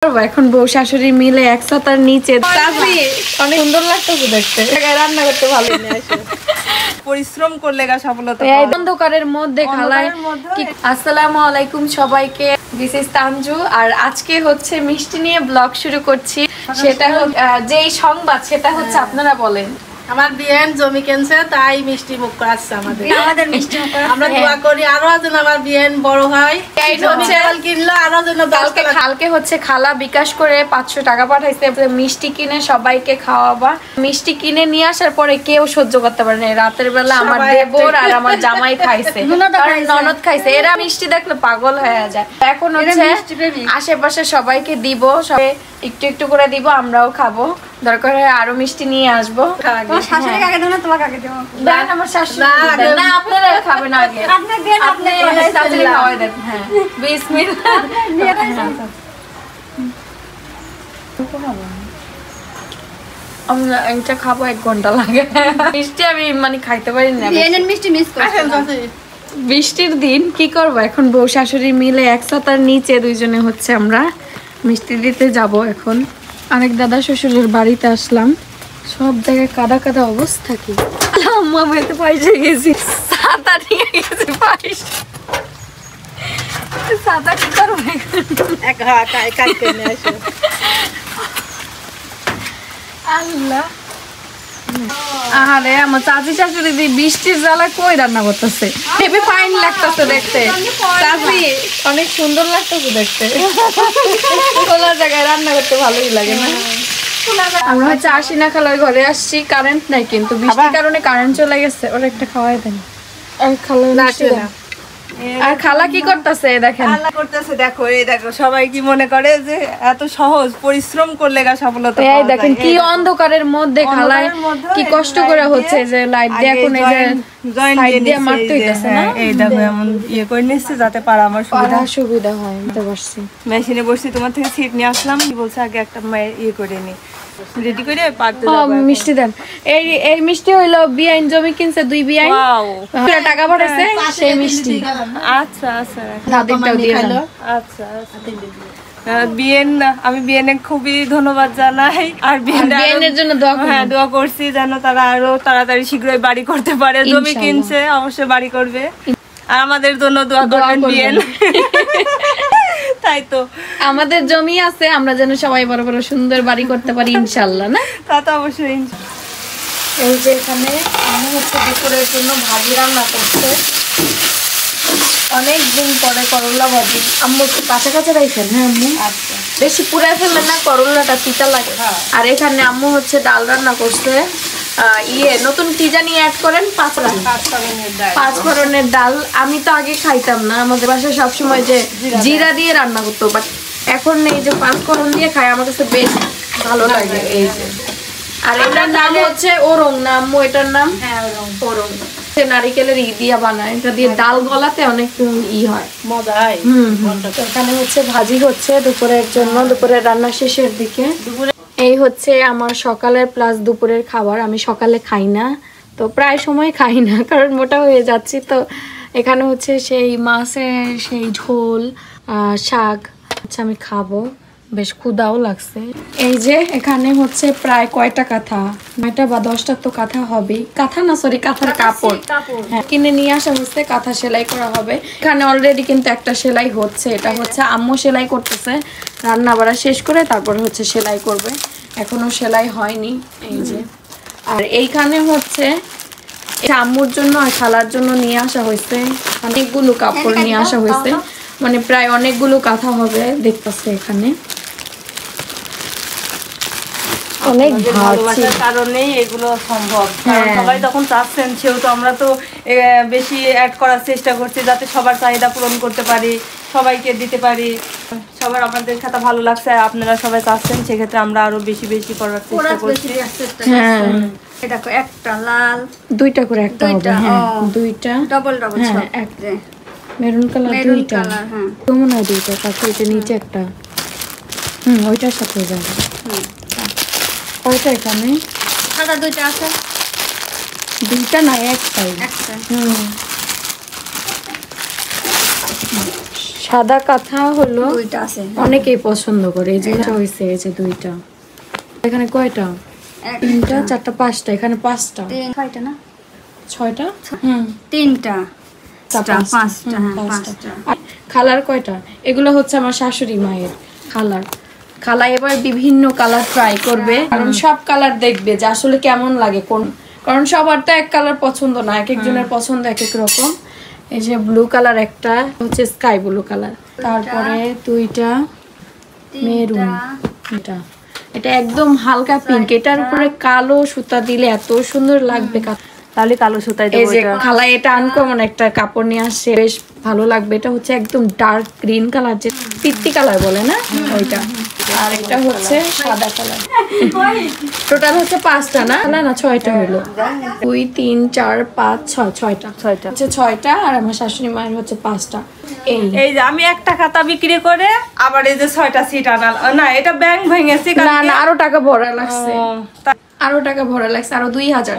এখন বউ শাশুড়ি মিলে একসাথে নিচে অনেক সুন্দর লাগতেছে দেখতে। রান্না করতে ভালো পরিশ্রম করলে সফলতা এই অন্ধকারের মধ্যে খালায়। আসসালামু আলাইকুম সবাইকে, দিস ইজ তানজু। আর আজকে হচ্ছে মিষ্টি নিয়ে ব্লগ শুরু করছি। সেটা যেই সংবাদ সেটা হচ্ছে আপনারা বলেন। আমার বিয়েন জমি কিনছে তাই মিষ্টি মুখ করাচ্ছে আমাদের মিষ্টি মুখ করাচ্ছে। আমরা দোয়া করি আরো যেন আমার বিয়েন বড় হয়। এই হচ্ছে কিনলো আরো যেন কালকে হচ্ছে খালা বিকাশ করে 500 টাকা পাঠাইছে মিষ্টি কিনে সবাইকে খাওয়াবা। মিষ্টি কিনে নিয়ে আসার পরে কেউ সহ্য করতে পারে না। রাতের বেলা আমার দেবর আর আমার জামাই খাইছে, ননদ খাইছে। এরা মিষ্টি দেখলে পাগল হয়ে যায়। এখন হচ্ছে আশেপাশে সবাইকে দিব, সবাই একটু একটু করে দিব, আমরাও খাবো। দরকার হয় আরো মিষ্টি নিয়ে আসবো। শাশুড়িকে আগে দেব না, তোমাকে আগে দেব? দেন আমার শাশুড়ি। না আপনারা খাবেন আগে, আপনি শাশুড়ি খাওয়াই দেন। হ্যাঁ বিসমিল্লাহ। আমরা এটা খাবো 1 ঘন্টা লাগে। মিষ্টি আমি মানে খাইতে পারি না। মিষ্টি মিস করছি। বৃষ্টির দিন কি করব, এখন বউ শাশুড়ি মিলে একসাথে নিচে দুইজনে হচ্ছে আমরা মিষ্টি দিতে যাব। এখন আরেক দাদা শ্বশুরের বাড়িতে আসলাম, সব জায়গায় কাদা কাদা অবস্থা। কি আম্মা মেতে পাইছে গেছি, ছাতা নিয়ে গেছি পাইস। ছাতা কি করবে? আল্লাহ আরে আমার চাচি শাশুড়ি দি বৃষ্টির জ্বালায় কই রান্না করতেছে। হেবি ফাইন লাগতেছে দেখতে। চাচি অনেক সুন্দর লাগতেছে দেখতে। খোলা জায়গায় রান্না করতে ভালোই লাগে না? আমরা হচ্ছে আশিনা খালার ঘরে আসছি, কারেন্ট নাই কিন্তু বৃষ্টির কারণে কারেন্ট চলে গেছে। ওরা একটা খাওয়াই দেন। আর খালা আর খালা কি করতেছে দেখেন। খালা করতেছে দেখো, এই দেখো সবাই কি মনে করে যে এত সহজ, পরিশ্রম করলে সফলতা। এই দেখেন কি অন্ধকারের মধ্যে খালায় কি কষ্ট করে হচ্ছে যে লাইট দিয়ে এখন এই যে সাইড দিয়ে মারতে হইতাছে না। এই দেখো এমন ইয়ে করে নিচ্ছে যাতে পারা আমার সুবিধা হয়। বুঝতে পারছি। মেশিনে বসছি, তোমার থেকে সিট নিয়ে আসলাম। কি বলছে আগে একটা মায়ের ইয়ে করে নি, রেডি করে পারতে যাবো। মিষ্টি দেন। এই মিষ্টি হইলো বিয়াইন জমি কিনছে, 2 বিয়াইন টাকা পাঠাইছে সেই মিষ্টি। আচ্ছা আচ্ছা দাদিরটাও দিয়ে দাও। আচ্ছা আমি বিয়েনে খুবই ধন্যবাদ জানাই। আর বিয়েনের জন্য দোয়া করছি যেন তারা আরো তাড়াতাড়ি শীঘ্রই বাড়ি করতে পারে। জমি কিনছে, অবশ্যই বাড়ি করবে। আর আমাদের জন্য দোয়া করবেন বিয়েন। তাই তো আমাদের জমি আছে, আমরা যেন সবাই বড় বড় সুন্দর বাড়ি করতে পারি ইনশাআল্লাহ। না তা তো অবশ্যই। এই যে এখানে আমি হচ্ছে দুপুরের জন্য ভাজি রান্না করছে। অনেকদিন পরে করলা ভাজি। আম্মু একটু কাঁচা কাঁচা রাখছেন? হ্যাঁ আম্মু। আচ্ছা, বেশি পুড়ে ফেললে না করলাটা তিতা লাগে। আর এখানে আম্মু হচ্ছে ডাল রান্না করছে। নতুন কি জানি অ্যাড করেন, 5 ফোড়নের ডাল। আমি তো আগে খাইতাম না, আমাদের বাসায় সবসময় যে জিরা দিয়ে রান্না করতো, বাট এখন এই যে 5 ফোড়ন দিয়ে খাই, আমার কাছে বেশ ভালো লাগে। এই যে আর এটার নাম হচ্ছে ওরং না আম্মু? এটার নাম ওরং। নারিকেলের দিয়া বানায়, এটা দিয়ে ডাল গলাতে অনেক হয়, মজা হয়। এখানে হচ্ছে ভাজি হচ্ছে দুপুরের জন্য। দুপুরের রান্না শেষের দিকে। এই হচ্ছে আমার সকালের প্লাস দুপুরের খাবার। আমি সকালে খাই না, তো প্রায় সময় খাই না, কারণ মোটা হয়ে যাচ্ছি। তো এখানে হচ্ছে সেই মাছের সেই ঝোল, শাক হচ্ছে আমি খাবো। বেশ ক্ষুধাও লাগছে। এই যে এখানে হচ্ছে প্রায় কয়টা কাঁথা, 9টা বা 10টা তো কাঁথা হবে। কাঁথা না, সরি, কাঁথার কাপড়। হ্যাঁ, কিনে নিয়ে আসা হচ্ছে, কাঁথা সেলাই করা হবে। এখানে অলরেডি কিন্তু একটা সেলাই হচ্ছে। এটা হচ্ছে আম্মু সেলাই করতেছে, রান্না বাড়া শেষ করে তারপরে হচ্ছে সেলাই করবে। এখনো সেলাই হয়নি। এই যে আর এইখানে হচ্ছে আম্মুর জন্য আর খালার জন্য নিয়ে আসা হয়েছে অনেকগুলো কাপড় নিয়ে আসা হয়েছে, মানে প্রায় অনেকগুলো কাঁথা হবে দেখতেছে এখানে। অনেক ভালোবাসার কারণেই এগুলো সম্ভব। সবাই যখন চাচ্ছেন, সেহেতু আমরা তো বেশি অ্যাড করার চেষ্টা করছি যাতে সবার চাহিদা পূরণ করতে পারি, সবাইকে দিতে পারি। সবার আমাদের সাথে ভালো লাগছে, আর আপনারা সবাই চাচ্ছেন, সেক্ষেত্রে আমরা আরো বেশি বেশি করার চেষ্টা করছি। হ্যাঁ, দেখো একটা লাল, 2টা করে একটা হবে। হ্যাঁ 2টা ডবল হ্যাঁ, একটা মেরুন কালার 2টা। কেমন হয় 2টা? তারপর এটা নিচে একটা, ওইটার সাথে যাবে। ওইটা এখানে সাদা 2টা আছে। 2টা না, একটাই। সাদা কাঁথা হলো দুইটা আছে অনেকেই পছন্দ করে, এই যে এটা হইছে, এই যে দুইটা। এখানে কয়টা? তিনটা, চারটা, পাঁচটা। এখানে পাঁচটা, ছয়টা না, ছয়টা, তিনটা, পাঁচটা। পাঁচটা, হ্যাঁ, পাঁচটা। আর খালার কয়টা? এগুলো হচ্ছে আমার শাশুড়ি মায়ের খালার। খালা এবার বিভিন্ন কালার ট্রাই করবে, কারণ সব কালার দেখবে যে আসলে কেমন লাগে কোন, কারণ সবার তো এক কালার পছন্দ না, এক একজনের পছন্দ এক এক রকম। এই যে ব্লু কালার একটা হচ্ছে স্কাই ব্লু কালার, তারপরে দুইটা মেরুন, এটা একদম হালকা পিঙ্ক, এটার উপরে কালো সুতা দিলে এত সুন্দর লাগবে। তাহলে কালো সুতাই এই দেবো যে এটা। খালা এটা আনকমন একটা কাপড় নিয়ে আসছে, বেশ ভালো লাগবে। এটা হচ্ছে একদম ডার্ক গ্রিন কালার, যে পিত্তি কালার বলে না ওইটা। আর এটা হচ্ছে সাদা কালার। টোটাল হচ্ছে পাঁচটা না, না না ছয়টা হলো। 2 3 4 5 6, ছয়টা হচ্ছে ছয়টা, আর আমার শাশুড়ি মায়ের হচ্ছে পাঁচটা। এই যে আমি একটা খাতা বিক্রি করে আবার এই যে 6টা সিট আনাল না, এটা ব্যাংক ভেঙেছি না না, আরো টাকা ভরা লাগছে, আরো টাকা ভরা লাগছে, আরো 2000।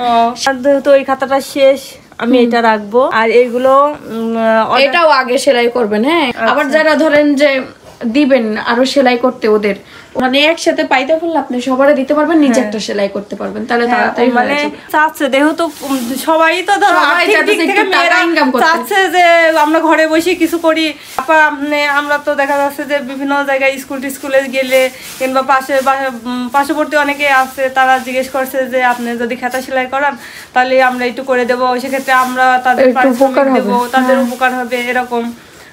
তো ওই খাতাটা শেষ, আমি এটা রাখবো। আর এইগুলো এটাও আগে সেলাই করবেন, হ্যাঁ। আবার যারা ধরেন যে দিবেন আরো সেলাই করতে, ওদের মানে একসাথে পাইতে পারলে আপনি সবারে দিতে পারবেন, নিজে একটা সেলাই করতে পারবেন, তাহলে তাড়াতাড়ি মানে চাচ্ছে যেহেতু সবাই তো ধরো আর্থিক দিক থেকে মেয়েরা চাচ্ছে যে আমরা ঘরে বসে কিছু করি। আমরা তো দেখা যাচ্ছে যে বিভিন্ন জায়গায় স্কুলে গেলে কিংবা পার্শ্ববর্তী অনেকে আছে, তারা জিজ্ঞেস করছে যে আপনি যদি খাতা সেলাই করান তাহলে আমরা একটু করে দেবো, সেক্ষেত্রে আমরা তাদের পারিশ্রমিক দেবো, তাদের উপকার হবে, এরকম।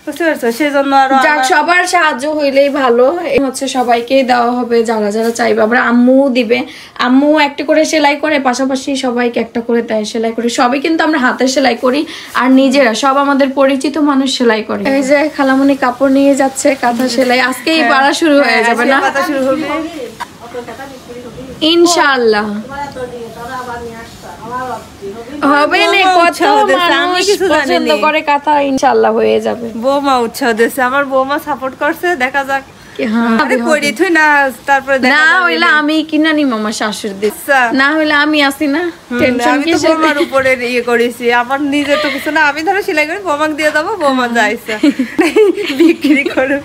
বুঝতে পারছো? সেই জন্য যাক সবার সাহায্য হইলেই ভালো। হচ্ছে সবাইকেই দেওয়া হবে যারা যারা চাইবে। আবার আম্মু দিবে, আম্মু একটা করে সেলাই করে, পাশাপাশি সবাইকে একটা করে দেয় সেলাই করে। সবাই কিন্তু আমরা হাতে সেলাই করি, আর নিজেরা সব আমাদের পরিচিত মানুষ সেলাই করে। এই যে খালামণি কাপড় নিয়ে যাচ্ছে, কাঁথা সেলাই আজকেই পাড়া শুরু হয়ে যাবে না? শুরু হবে ইনশাআল্লাহ হবে না, কত মানুষ পছন্দ করে কাঁথা, ইনশাআল্লাহ হয়ে যাবে। বৌমা উৎসাহ দিয়েছে, আমার বৌমা সাপোর্ট করছে, দেখা যাক। করি তুই না, তারপরে না হইলে আমি কিনা নিম আমার শাশুড়ি দিচ্ছে, না হইলে আমি আসি না, টেনশন আমি তো বৌমার উপরে ইয়ে করেছি, আমার নিজে তো কিছু না, আমি ধরো সেলাই করে বৌমাকে দিয়ে দেবো, বৌমা যাইছে বিক্রি করে।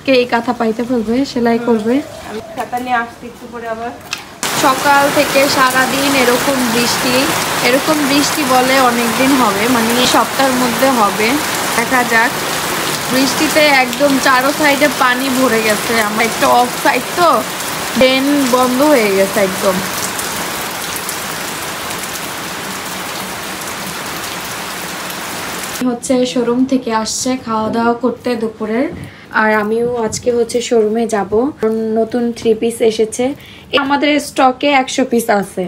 কে এই কাঁথা পাইতে পারবে, সেলাই করবে। আমি খাতা নিয়ে আসছি একটু পরে আবার। সকাল থেকে সারাদিন এরকম বৃষ্টি বলে অনেকদিন হবে, মানে এই সপ্তাহের মধ্যে হবে, দেখা যাক। বৃষ্টিতে একদম চারো সাইডে পানি ভরে গেছে, আমার একটা অফ সাইড তো, ড্রেন বন্ধ হয়ে গেছে একদম। হচ্ছে শোরুম থেকে আসছে খাওয়া দাওয়া করতে দুপুরের, আর আমিও আজকে হচ্ছে শোরুমে যাব, নতুন 3 পিস এসেছে আমাদের স্টকে, 100 পিস আছে।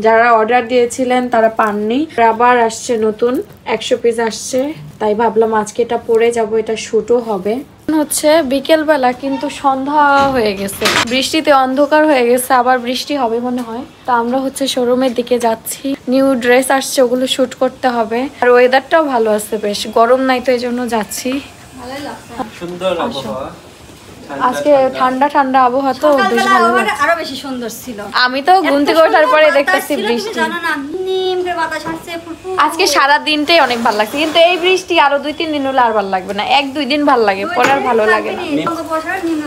যারা অর্ডার দিয়েছিলেন তারা পাননি, আবার আসছে নতুন 100 পিস আসছে, তাই ভাবলাম আজকে এটা পরে যাব, এটা শুটও হবে। হচ্ছে বিকেল বেলা, কিন্তু সন্ধ্যা হয়ে গেছে, বৃষ্টিতে অন্ধকার হয়ে গেছে, আবার বৃষ্টি হবে মনে হয়। তা আমরা হচ্ছে শোরুমের দিকে যাচ্ছি, নিউ ড্রেস আসছে, ওগুলো শুট করতে হবে। আর ওয়েদারটাও ভালো আছে, বেশ গরম নাই, তো এই জন্য যাচ্ছি। সুন্দর আবহাওয়া, আজকে ঠান্ডা ঠান্ডা আবহাওয়া, তো বেশ ভালো লাগছে। আরো বেশি সুন্দর ছিল। আমি তো ঘুম থেকে ওঠার পরে দেখতেছি বৃষ্টি, জানো না, নিম করে বাতাস আসছে ফুরফুর। আজকে সারা দিনটাই অনেক ভালো লাগছে, কিন্তু এই বৃষ্টি আরো 2-3 দিন হলে আর ভালো লাগবে না, 1-2 দিন ভালো লাগে, পরে আর ভালো লাগে না।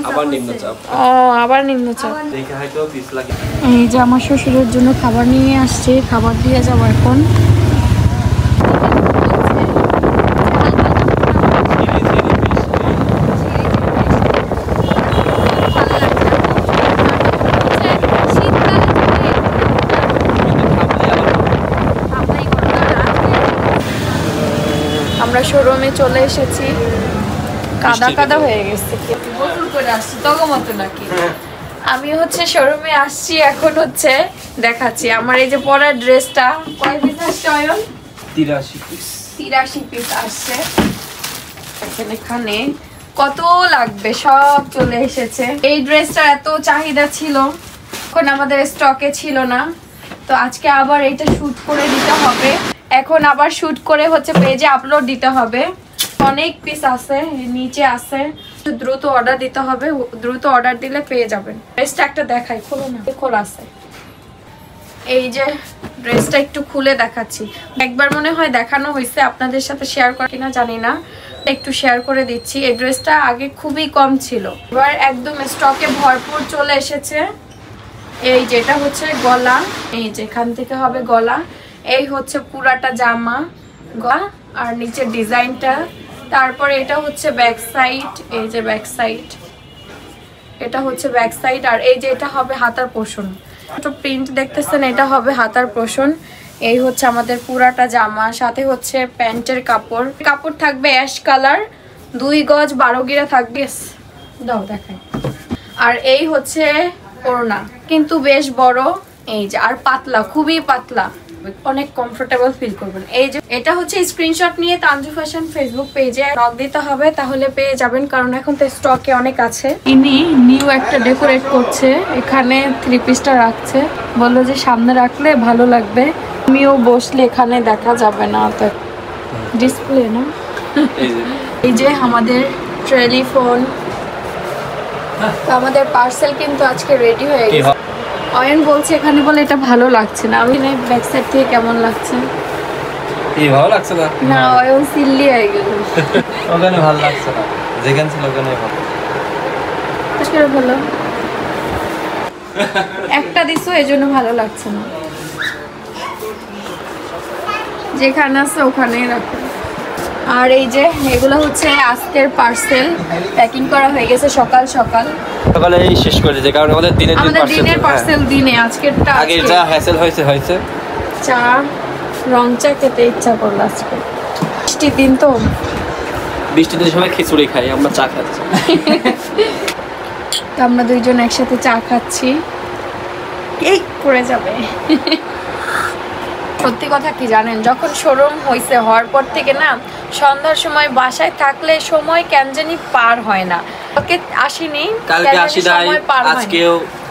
আবার নিম্নচাপ, ও আবার নিম্নচাপ। দেখে হয়তো পিছ লাগে। এই যে আমার শ্বশুরের জন্য খাবার নিয়ে আসছে, খাবার দিয়ে যাবো এখন। আমরা শোরুমে চলে এসেছি, কাদা কাদা হয়ে গেছে, গোসল করে আসছি তখন মতো নাকি। আমি হচ্ছে শোরুমে আসছি, এখন হচ্ছে দেখাচ্ছি আমার এই যে পরার ড্রেসটা। কয় পিস আসছে অয়ন? 83 পিস। 83 পিস আসছে। এখানে কত লাগবে সব চলে এসেছে। এই ড্রেসটা এত চাহিদা ছিল, এখন আমাদের স্টকে ছিল না, তো আজকে আবার এটা শুট করে দিতে হবে। এখন আবার শুট করে হচ্ছে পেজে আপলোড দিতে হবে। অনেক পিস আছে, নিচে আছে, দ্রুত অর্ডার দিতে হবে, দ্রুত অর্ডার দিলে পেয়ে যাবেন। ড্রেসটা একটা দেখাই, খোলো না, খোলা আছে। এই যে ড্রেসটা একটু খুলে দেখাচ্ছি, একবার মনে হয় দেখানো হয়েছে, আপনাদের সাথে শেয়ার করা কিনা জানি না। একটু শেয়ার করে দিচ্ছি। এই ড্রেসটা আগে খুবই কম ছিল, এবার একদম স্টকে ভরপুর চলে এসেছে। এই যেটা হচ্ছে গলা, এই যেখান থেকে হবে গলা, এই হচ্ছে পুরাটা জামা গলা আর নিচের ডিজাইনটা। তারপরে এটা হচ্ছে ব্যাক সাইড, এই যে ব্যাক সাইড, এটা হচ্ছে ব্যাক সাইড। আর এই যে এটা হবে হাতার পোর্শন, ছোট প্রিন্ট দেখতেছেন, এটা হবে হাতার পোর্শন। এই হচ্ছে আমাদের পুরাটা জামা, সাথে হচ্ছে প্যান্টের কাপড়। কাপড় থাকবে অ্যাশ কালার, 2 গজ 12 গিরা থাকবে। দাও দেখাই। আর এই হচ্ছে ওড়না, কিন্তু বেশ বড়, এই যে, আর পাতলা, খুবই পাতলা, অনেক কমফোর্টেবল ফিল করবেন। এই যে এটা হচ্ছে স্ক্রিনশট নিয়ে তানজু ফ্যাশন ফেসবুক পেজে নক দিতে হবে, তাহলে পেয়ে যাবেন, কারণ এখন তো স্টকে অনেক আছে। ইনি নিউ একটা ডেকোরেট করছে, এখানে 3 পিসটা রাখছে, বললো যে সামনে রাখলে ভালো লাগবে, আমিও বসলে এখানে দেখা যাবে না, তো ডিসপ্লে না। এই যে আমাদের টেলিফোন, তো আমাদের পার্সেল কিন্তু আজকে রেডি হয়ে গেছে। অয়ন বলছে এখানে বলে এটা ভালো লাগছে না, আমি ব্যাক সাইড থেকে কেমন লাগছে? এই ভালো লাগছে না? না, অয়ন সিল্লি হয়ে গেল। ওখানে ভালো লাগছে না, যেখানে ছিল ওখানে ভালো। আজকে ভালো একটা দিছো, এজন্য ভালো লাগছে না, যেখানে আছে ওখানেই রাখো। আর এই যে এগুলো হচ্ছে আজকের পার্সেল, প্যাকিং করা হয়ে গেছে সকাল সকাল, সকালে এই শেষ করে দিয়েছে, কারণ আমাদের দিনের পার্সেল দিনে, আজকেরটা আগে যা হ্যাসেল হয়েছে। চা, রং চা খেতে ইচ্ছা করলো আজকে, বৃষ্টির দিন তো, বৃষ্টির দিনের সময় খিচুড়ি খাই, আমরা চা খাচ্ছি। তো আমরা দুইজন একসাথে চা খাচ্ছি, এই করে যাবে। সত্যি কথা কি জানেন, যখন শোরুম হওয়ার পর থেকে না, সন্ধ্যার সময় বাসায় থাকলে সময় কেন জানি পার হয় না। ওকে আসিনি, কালকে আসি নাই,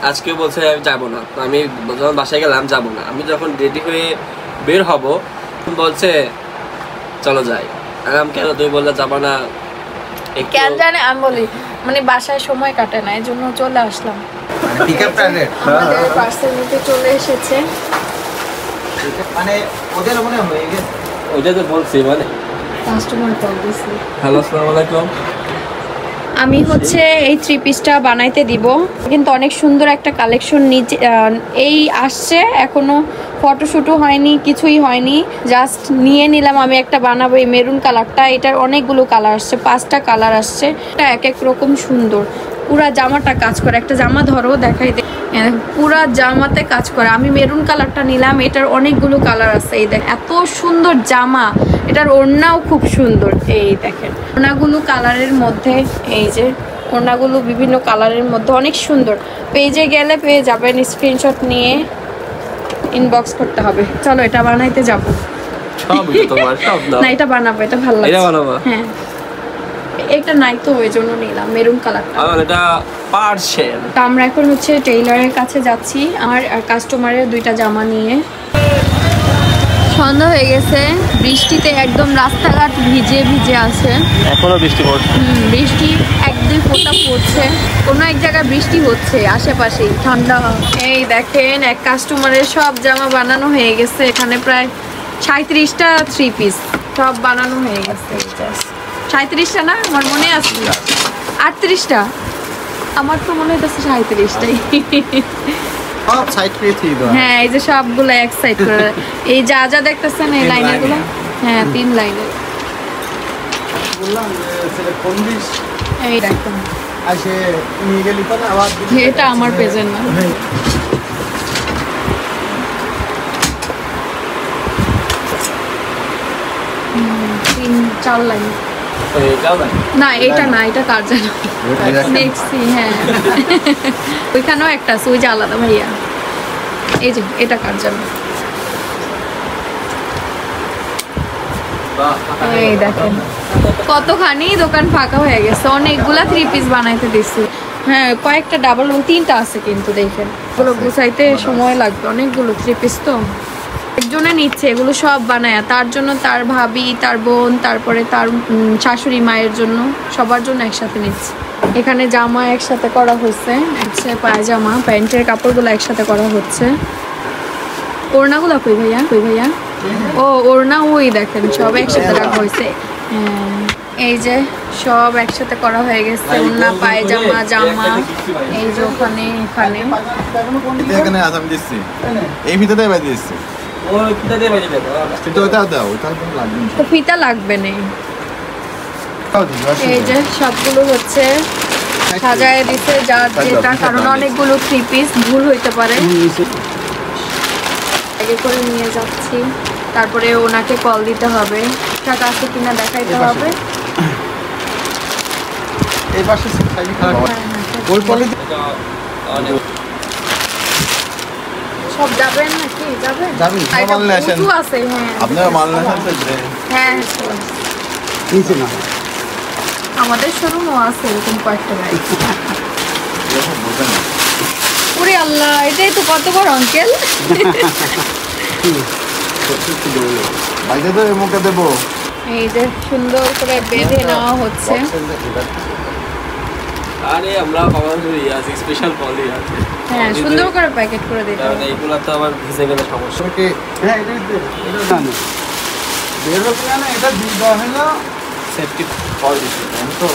আজকেও বলছে আমি যাবো না, তো আমি যখন বাসায় গেলাম যাবো না। আমি যখন রেডি হয়ে বের হব বলছে চলো যাই, আরাম কেন তুই বললে যাবো না, কেন জানে, আমি বলি মানে বাসায় সময় কাটে না, এই জন্য চলে আসলাম। আমাদের পার্সেল নিতে চলে এসেছে, মানে ওদের মনে হয়ে গেছে, ওইটা তো বলছি, মানে কাস্টমার কল দিছে। হ্যালো, আসসালামু আলাইকুম। আমি হচ্ছে এই 3 পিসটা বানাইতে দিব, কিন্তু অনেক সুন্দর একটা কালেকশন নিচে এই আসছে, এখনো ফটোশুটও হয়নি, কিছুই হয়নি, জাস্ট নিয়ে নিলাম। আমি একটা বানাবো, এই মেরুন কালারটা, এটার অনেকগুলো কালার আসছে, 5টা কালার আসছে, এটা এক এক রকম সুন্দর। পুরা জামাটা কাজ করে, একটা জামা ধরো দেখাই, পুরা জামাতে কাজ করে। আমি মেরুন কালারটা নিলাম, এটার অনেকগুলো কালার আছে, এই দেখ এত সুন্দর জামা, এটার ওড়নাও খুব সুন্দর, এই দেখেন ওড়নাগুলো কালারের মধ্যে, এই যে ওড়নাগুলো বিভিন্ন কালারের মধ্যে অনেক সুন্দর। পেজে গেলে পেয়ে যাবেন, স্ক্রিনশট নিয়ে ইনবক্স করতে হবে। চলো এটা বানাইতে যাবো। না, এটা বানাবো, এটা ভালো লাগছে। হ্যাঁ, এটা নাই তো, ওই জন্য নিলাম মেরুন কালারটা। এটা পার্সেল। তো আমরা এখন হচ্ছে টেইলরের কাছে যাচ্ছি, আমার কাস্টমারের 2টা জামা নিয়ে। সন্ধ্যা হয়ে গেছে, বৃষ্টিতে একদম রাস্তাঘাট ভিজে ভিজে আছে, এখনো বৃষ্টি পড়ছে। বৃষ্টি 1-2 ফোঁটা পড়ছে, কোনো এক জায়গায় বৃষ্টি হচ্ছে আশেপাশেই, ঠান্ডা। এই দেখেন এক কাস্টমারের সব জামা বানানো হয়ে গেছে, এখানে প্রায় 37টা 3 পিস সব বানানো হয়ে গেছে। 37টা না, আমার মনে আছে 38টা, আমার তো মনে হইতেছে 37টাই। সব সাইড করে দিয়ে দাও। হ্যাঁ, এই যে সবগুলো এক সাইড করে, এই যা যা দেখতেছেন এই লাইনগুলো, হ্যাঁ 3 লাইনের। বললাম সেটা কোন দিস, এই দেখুন, আসে নিয়ে গেলি তো না, আবার এটা আমার পেজের না। 3-4 লাইন। না, এটা না, এটা কার জানো দেখছি। হ্যাঁ, ওইখানেও একটা আছে, ওই যে আলাদা ভাইয়া, এই যে এটা কার জানো। এই দেখেন কতখানি দোকান ফাঁকা হয়ে গেছে, অনেকগুলা 3 পিস বানাইতে দিচ্ছি। হ্যাঁ, কয়েকটা ডাবল, 3টা আছে কিন্তু, দেখেন এগুলো গুছাইতে সময় লাগবে, অনেকগুলো 3 পিস তো একজনে নিচ্ছে, এগুলো সব বানায়, তার জন্য, তার ভাবি, তার বোন, তারপরে তার শাশুড়ি মায়ের জন্য, সবার জন্য একসাথে নিচ্ছে। এখানে জামা একসাথে করা হচ্ছে, পায়জামা, প্যান্টের কাপড়গুলো একসাথে করা হচ্ছে। ওড়নাগুলো কই ভাইয়া, ও ওড়না ওই দেখেন সব একসাথে রাখা হয়েছে। হ্যাঁ, এই যে সব একসাথে করা হয়ে গেছে, ওন্না পায়জামা জামা, এই যে ওখানে এখানে এখানে আসাম দিচ্ছি এই ভিতরে বাজি দিচ্ছি ও কিটা দিয়ে বাজে দেবো কিন্তু ওটা দাও ওটা কোনো লাগবে না তো ফিতা লাগবে নেই। তাও দিবি, এই যে সবগুলো হচ্ছে সাজায় দিতে যা যেটা, কারণ অনেকগুলো 3 পিস ভুল হইতে পারে। আগে করে নিয়ে যাচ্ছি, তারপরে ওনাকে কল দিতে হবে, টাকা আছে কিনা দেখাইতে হবে। এই পাশে সাইডে খারাপ হ্যাঁ, হ্যাঁ, ওই পলি অনেক সব যাবেন নাকি? যাবেন? যাবেন, আর এটা মাল নিয়ে আসেন। বুটু আছে, হ্যাঁ। আপনারা মাল না থাকতে হ্যাঁ, সব। নিচে না আমাদের শোরুমও আছে এরকম কয়েকটা বাইক। এরকম বলবেন না ওরে আল্লাহ, এটাই তো কত বড় আঙ্কেল। বাইরে তো এই মুখে দেবো এই যে সুন্দর করে বেঁধে নেওয়া হচ্ছে। আরে আমরা পাওয়া করি আছে স্পেশাল পলি আছে হ্যাঁ, সুন্দর করে প্যাকেট করে দিতে কারণ হবে। এইগুলো তো আবার ভিজে গেলে সমস্যা ওকে হ্যাঁ এটা জানো বের হবে না এটা দিয়ে দেওয়া হলো সেফটি ফল দিচ্ছে তো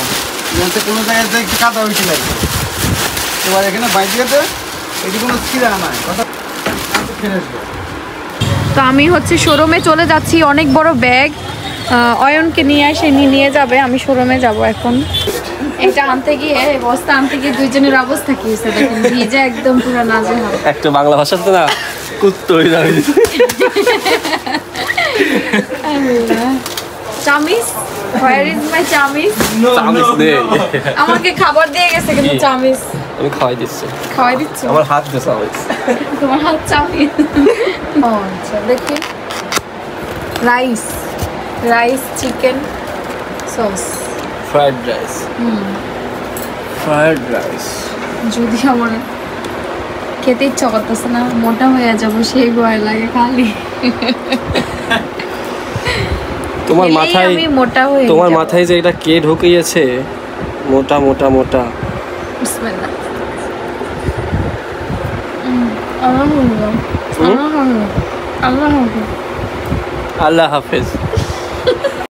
এখানে কোনো জায়গায় একটু কাদা হয়েছে লাগবে এবার এখানে বাইরে দে এটি কোনো ছিঁড়া নাই কথা ফিরে আসবে তো আমি হচ্ছে শোরুমে চলে যাচ্ছি, অনেক বড় ব্যাগ অয়নকে নিয়ে এসে নিয়ে যাবে। আমি শোরুমে যাব এখন। এটা আনতে গিয়ে, বস্তা আনতে গিয়ে দুইজনের অবস্থা কি হয়েছে দেখেন, ভিজে একদম পুরো নাজেহাল। একটু বাংলা ভাষা তো না কুত্তো হয়ে যাবে চামিস, হোয়ার ইজ মাই চামিস? চামিচ নেই আমাকে খাবার দিয়ে গেছে কিন্তু চামিস আমি খাওয়াই দিচ্ছি খাওয়াই দিচ্ছ? আমার হাত দিয়ে চামিচ তোমার হাত চামিস? ও আচ্ছা, দেখি rice, rice chicken sauce. Fried rice fried rice যদি আমার খেতে ইচ্ছা করতেছে না, মোটা হয়ে যাবো, সেই ভয় লাগে খালি। তোমার খেলেই মাথায় আমি মোটা হয়ে তোমার যাবো। মাথায় যে এটা কে ঢুকিয়েছে মোটা মোটা মোটা বিসমিল্লাহ। আল্লাহ আল্লাহ আল্লাহ আল্লাহ হাফেজ